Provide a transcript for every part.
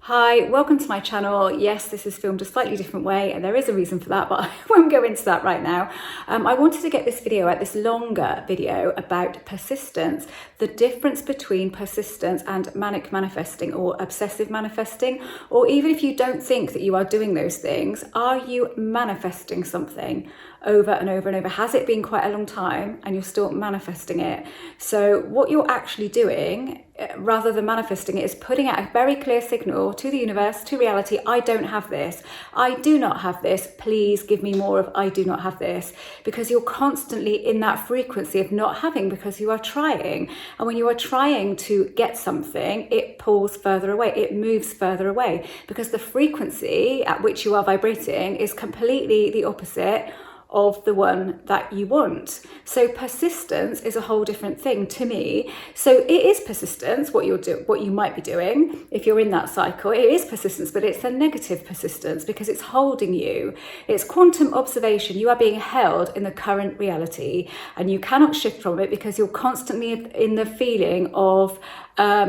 Hi, welcome to my channel. Yes, this is filmed a slightly different way and there is a reason for that, but I won't go into that right now. I wanted to get this video out, this longer video about persistence, the difference between persistence and manic manifesting or obsessive manifesting, or even if you don't think that you are doing those things, are you manifesting something over and over and over? Has it been quite a long time and you're still manifesting it? So what you're actually doing, rather than manifesting it, is putting out a very clear signal to the universe, to reality: I don't have this, I do not have this, please give me more of I do not have this, because you're constantly in that frequency of not having, because you are trying, and when you are trying to get something, it pulls further away, it moves further away, because the frequency at which you are vibrating is completely the opposite of the one that you want. So persistence is a whole different thing to me. So it is persistence, what you might be doing if you're in that cycle. It is persistence, but it's a negative persistence because it's holding you. It's quantum observation. You are being held in the current reality and you cannot shift from it because you're constantly in the feeling of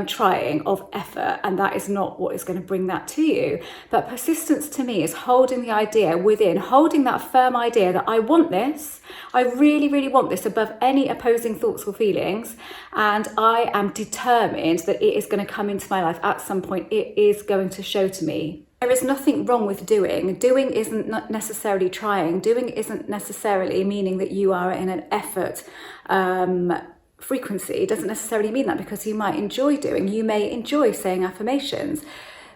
trying, of effort, and that is not what is going to bring that to you. But persistence to me is holding the idea within, holding that firm idea that I want this, I really, really want this above any opposing thoughts or feelings, and I am determined that it is going to come into my life at some point. It is going to show to me. There is nothing wrong with doing. Doing isn't necessarily trying. Doing isn't necessarily meaning that you are in an effort frequency. It doesn't necessarily mean that, because you might enjoy doing, you may enjoy saying affirmations.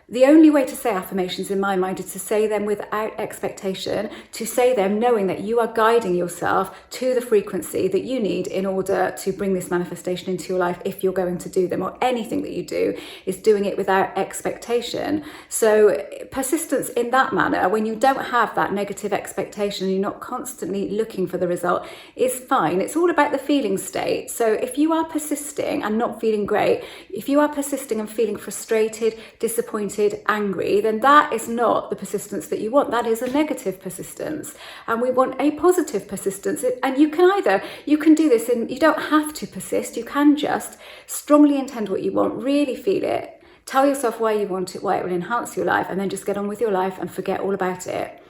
The only way to say affirmations in my mind is to say them without expectation, to say them knowing that you are guiding yourself to the frequency that you need in order to bring this manifestation into your life if you're going to do them, or anything that you do is doing it without expectation. So persistence in that manner, when you don't have that negative expectation, you're not constantly looking for the result, is fine. It's all about the feeling state. So if you are persisting and not feeling great, if you are persisting and feeling frustrated, disappointed, angry, then that is not the persistence that you want. That is a negative persistence, and we want a positive persistence. And you can do this, and you don't have to persist. You can just strongly intend what you want, really feel it, tell yourself why you want it, why it will enhance your life, and then just get on with your life and forget all about it.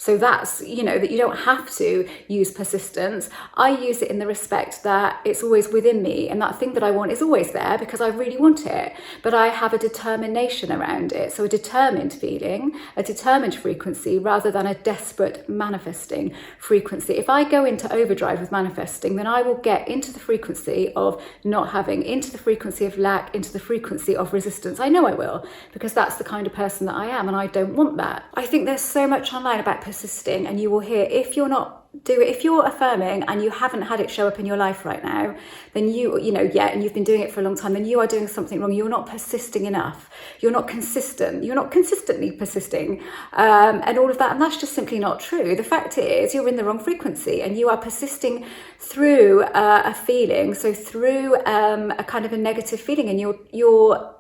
So that's, that you don't have to use persistence. I use it in the respect that it's always within me, and that thing that I want is always there because I really want it, but I have a determination around it. So a determined feeling, a determined frequency, rather than a desperate manifesting frequency. If I go into overdrive with manifesting, then I will get into the frequency of not having, into the frequency of lack, into the frequency of resistance. I know I will, because that's the kind of person that I am, and I don't want that. I think there's so much online about persisting, and you will hear, if you're affirming and you haven't had it show up in your life right now, then and you've been doing it for a long time, then you are doing something wrong. You're not persisting enough. You're not consistent. You're not consistently persisting, and all of that. And that's just simply not true. The fact is, you're in the wrong frequency, and you are persisting through a feeling. So through a kind of a negative feeling, and you're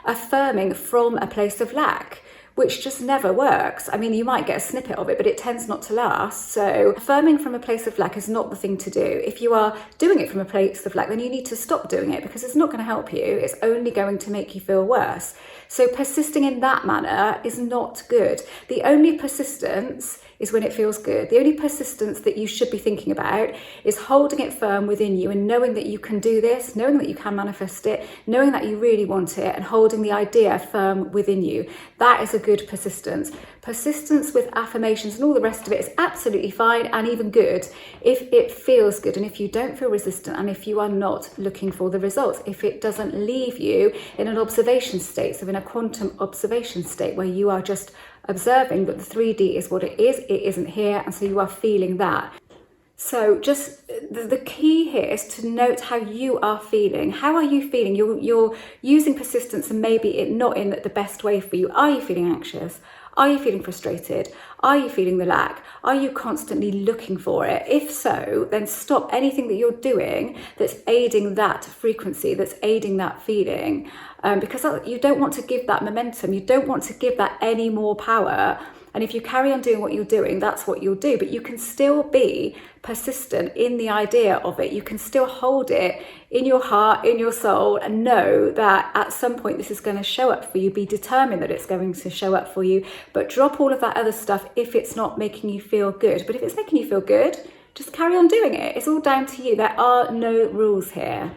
affirming from a place of lack, which just never works. I mean, you might get a snippet of it, but it tends not to last. So affirming from a place of lack is not the thing to do. If you are doing it from a place of lack, then you need to stop doing it, because it's not going to help you. It's only going to make you feel worse. So persisting in that manner is not good. The only persistence is when it feels good. The only persistence that you should be thinking about is holding it firm within you and knowing that you can do this, knowing that you can manifest it, knowing that you really want it, and holding the idea firm within you. That is a good persistence. Persistence with affirmations and all the rest of it is absolutely fine and even good if it feels good, and if you don't feel resistant, and if you are not looking for the results, if it doesn't leave you in an observation state, so in a quantum observation state where you are just observing that the 3D is what it isn't here, and so you are feeling that. So just the key here is to note how you are feeling. How are you feeling? You're using persistence, and maybe it not in the best way for you. Are you feeling anxious? Are you feeling frustrated? Are you feeling the lack? Are you constantly looking for it? If so, then stop anything that you're doing that's aiding that frequency, that's aiding that feeling, because you don't want to give that momentum. You don't want to give that any more power And if you carry on doing what you're doing, that's what you'll do. But you can still be persistent in the idea of it. You can still hold it in your heart, in your soul, and know that at some point this is going to show up for you. Be determined that it's going to show up for you. But drop all of that other stuff if it's not making you feel good. But if it's making you feel good, just carry on doing it. It's all down to you. There are no rules here.